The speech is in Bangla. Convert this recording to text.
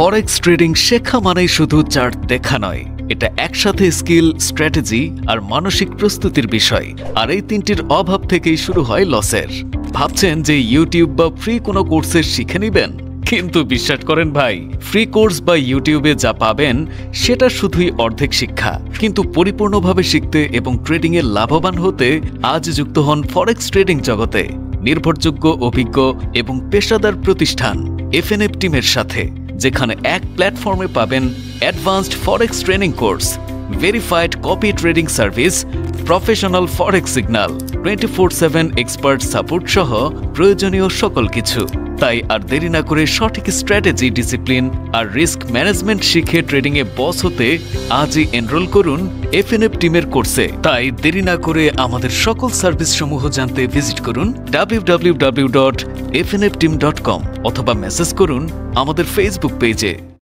ফরেক্স ট্রেডিং শেখা মানেই শুধু চার্ট দেখা নয়, এটা একসাথে স্কিল, স্ট্র্যাটেজি আর মানসিক প্রস্তুতির বিষয়। আর এই তিনটির অভাব থেকেই শুরু হয় লসের। ভাবছেন যে ইউটিউব বা ফ্রি কোনো কোর্সে শিখে নেবেন, কিন্তু বিশ্বাস করেন ভাই, ফ্রি কোর্স বা ইউটিউবে যা পাবেন সেটা শুধুই অর্ধেক শিক্ষা। কিন্তু পরিপূর্ণভাবে শিখতে এবং ট্রেডিংয়ে লাভবান হতে আজ যুক্ত হন ফরেক্স ট্রেডিং জগতে নির্ভরযোগ্য, অভিজ্ঞ এবং পেশাদার প্রতিষ্ঠান এফএনএফ টিমের সাথে, যেখানে এক প্ল্যাটফর্মে পাবেন advanced forex training course, verified copy trading service, professional forex signal, 24/7 expert support সহ প্রয়োজনীয় সকল কিছু। তাই আর দেরি না করে সঠিক স্ট্র্যাটেজি, ডিসিপ্লিন আর রিস্ক ম্যানেজমেন্ট শিখে ট্রেডিংয়ে বস হতে আজই এনরোল করুন এফএনএফ টিমের কোর্সে। তাই দেরি না করে আমাদের সকল সার্ভিস সমূহ জানতে ভিজিট করুন www.fnfteam.com অথবা মেসেজ করুন আমাদের ফেসবুক পেজে।